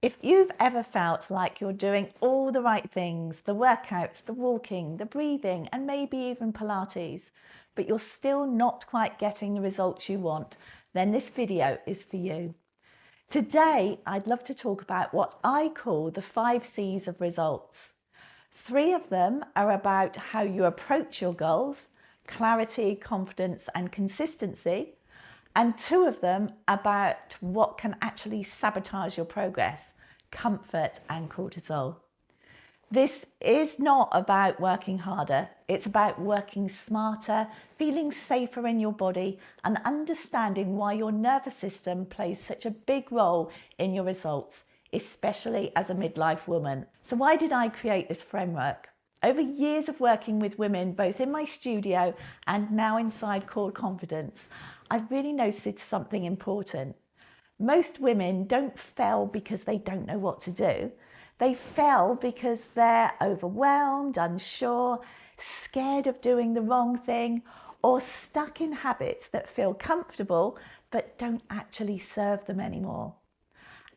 If you've ever felt like you're doing all the right things, the workouts, the walking, the breathing, and maybe even Pilates, but you're still not quite getting the results you want, then this video is for you. Today, I'd love to talk about what I call the 5 C's of results. 3 of them are about how you approach your goals, clarity, confidence, and consistency, and 2 of them about what can actually sabotage your progress, comfort and cortisol. This is not about working harder, it's about working smarter, feeling safer in your body, and understanding why your nervous system plays such a big role in your results, especially as a midlife woman. So why did I create this framework? Over years of working with women, both in my studio and now inside Core Confidence, I've really noticed something important. Most women don't fail because they don't know what to do. They fail because they're overwhelmed, unsure, scared of doing the wrong thing, or stuck in habits that feel comfortable but don't actually serve them anymore.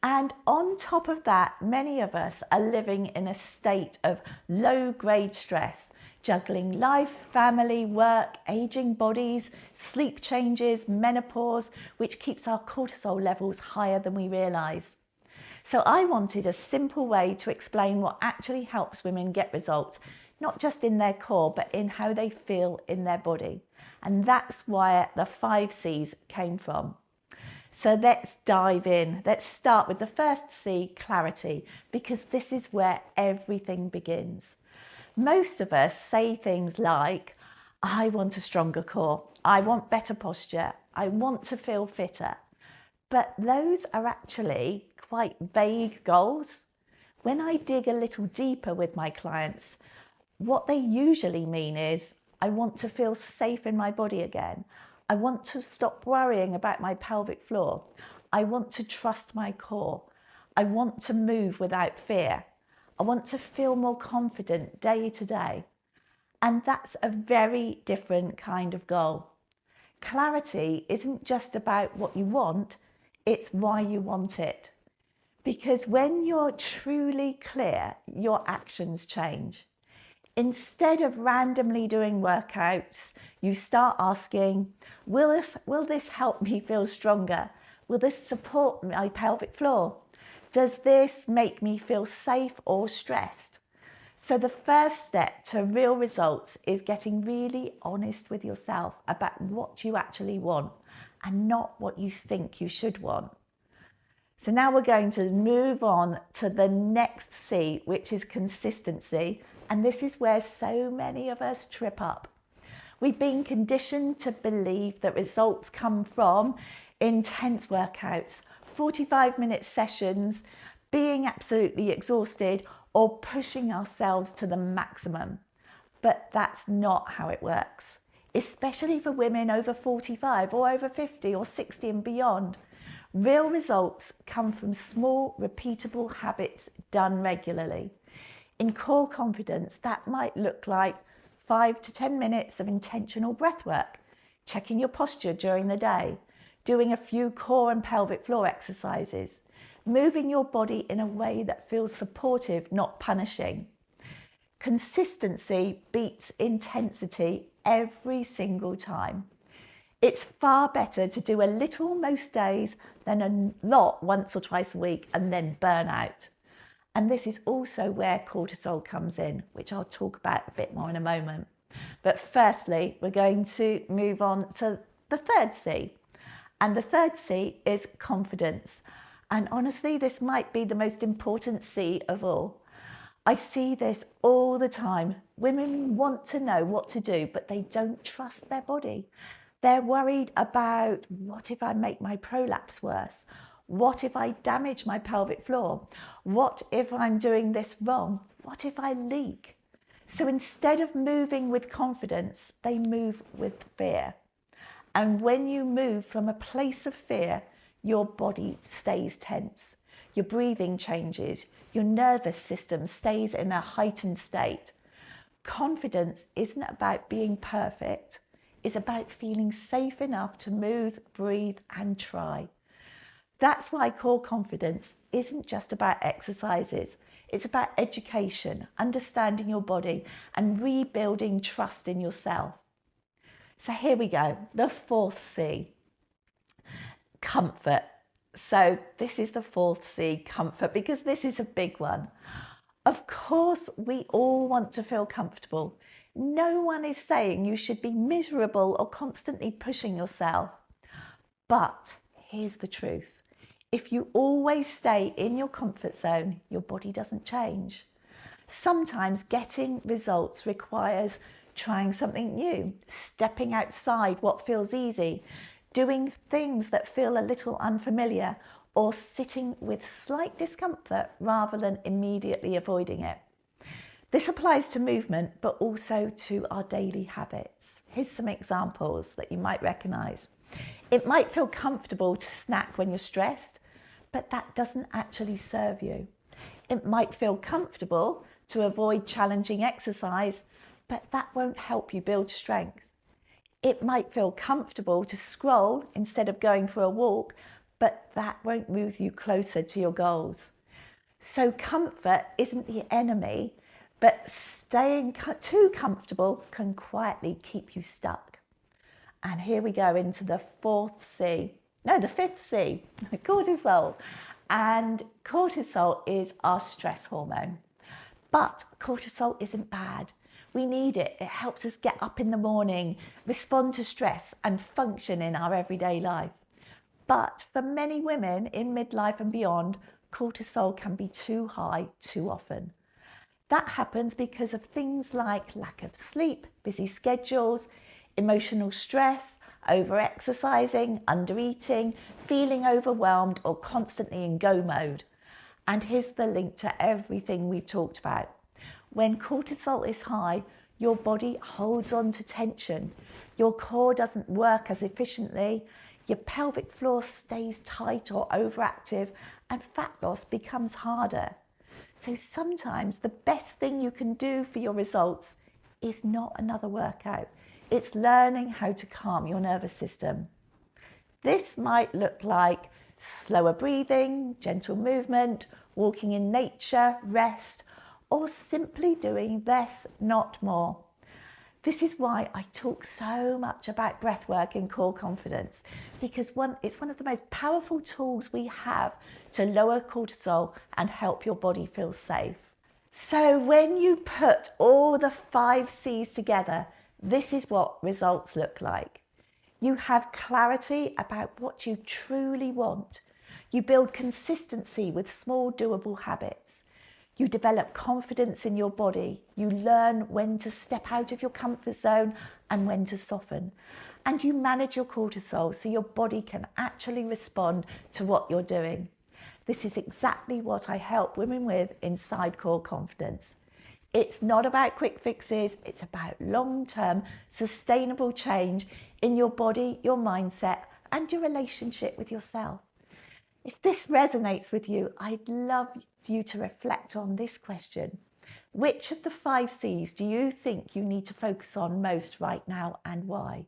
And on top of that, many of us are living in a state of low-grade stress, juggling life, family, work, aging bodies, sleep changes, menopause, which keeps our cortisol levels higher than we realise. So I wanted a simple way to explain what actually helps women get results, not just in their core, but in how they feel in their body. And that's where the 5 C's came from. So let's dive in. Let's start with the first C, clarity, because this is where everything begins. Most of us say things like, I want a stronger core, I want better posture, I want to feel fitter. But those are actually quite vague goals. When I dig a little deeper with my clients, what they usually mean is, I want to feel safe in my body again. I want to stop worrying about my pelvic floor. I want to trust my core. I want to move without fear. I want to feel more confident day to day. And that's a very different kind of goal. Clarity isn't just about what you want, it's why you want it. Because when you're truly clear, your actions change. Instead of randomly doing workouts, you start asking, will this help me feel stronger? Will this support my pelvic floor? Does this make me feel safe or stressed? So the first step to real results is getting really honest with yourself about what you actually want and not what you think you should want. So now we're going to move on to the next C, which is consistency. And this is where so many of us trip up. We've been conditioned to believe that results come from intense workouts, 45-minute sessions, being absolutely exhausted, or pushing ourselves to the maximum. But that's not how it works, especially for women over 45 or over 50 or 60 and beyond. Real results come from small, repeatable habits done regularly. In Core Confidence, that might look like 5 to 10 minutes of intentional breath work, checking your posture during the day, doing a few core and pelvic floor exercises, moving your body in a way that feels supportive, not punishing. Consistency beats intensity every single time. It's far better to do a little most days than a lot once or twice a week and then burn out. And this is also where cortisol comes in, which I'll talk about a bit more in a moment. But firstly, we're going to move on to the third C. And the third C is confidence. And honestly, this might be the most important C of all. I see this all the time. Women want to know what to do, but they don't trust their body. They're worried about, what if I make my prolapse worse? What if I damage my pelvic floor? What if I'm doing this wrong? What if I leak? So instead of moving with confidence, they move with fear. And when you move from a place of fear, your body stays tense. Your breathing changes. Your nervous system stays in a heightened state. Confidence isn't about being perfect. It's about feeling safe enough to move, breathe, and try. That's why core confidence isn't just about exercises. It's about education, understanding your body, and rebuilding trust in yourself. So here we go, the fourth C, comfort. So this is the fourth C, comfort, because this is a big one. Of course, we all want to feel comfortable. No one is saying you should be miserable or constantly pushing yourself. But here's the truth. If you always stay in your comfort zone, your body doesn't change. Sometimes getting results requires trying something new, stepping outside what feels easy, doing things that feel a little unfamiliar, or sitting with slight discomfort rather than immediately avoiding it. This applies to movement, but also to our daily habits. Here's some examples that you might recognize. It might feel comfortable to snack when you're stressed, but that doesn't actually serve you. It might feel comfortable to avoid challenging exercise, but that won't help you build strength. It might feel comfortable to scroll instead of going for a walk, but that won't move you closer to your goals. So comfort isn't the enemy, but staying too comfortable can quietly keep you stuck. And here we go into the fifth C, cortisol. And cortisol is our stress hormone. But cortisol isn't bad. We need it. It helps us get up in the morning, respond to stress, and function in our everyday life. But for many women in midlife and beyond, cortisol can be too high too often. That happens because of things like lack of sleep, busy schedules, emotional stress, over-exercising, under-eating, feeling overwhelmed, or constantly in go mode. And here's the link to everything we've talked about. When cortisol is high, your body holds on to tension. Your core doesn't work as efficiently. Your pelvic floor stays tight or overactive, and fat loss becomes harder. So sometimes the best thing you can do for your results is not another workout. It's learning how to calm your nervous system. This might look like slower breathing, gentle movement, walking in nature, rest, or simply doing less, not more. This is why I talk so much about breath work and core confidence, because it's one of the most powerful tools we have to lower cortisol and help your body feel safe. So when you put all the 5 C's together, this is what results look like. You have clarity about what you truly want. You build consistency with small doable habits. You develop confidence in your body. You learn when to step out of your comfort zone and when to soften. And you manage your cortisol so your body can actually respond to what you're doing. This is exactly what I help women with inside Core Confidence. It's not about quick fixes, it's about long-term sustainable change in your body, your mindset, and your relationship with yourself. If this resonates with you, I'd love you to reflect on this question. Which of the 5 C's do you think you need to focus on most right now, and why?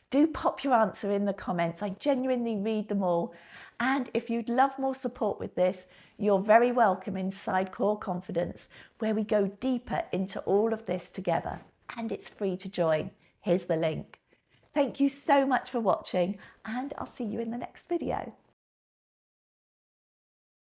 Do pop your answer in the comments. I genuinely read them all. And if you'd love more support with this, you're very welcome inside Core Confidence, where we go deeper into all of this together. And it's free to join. Here's the link. Thank you so much for watching, and I'll see you in the next video.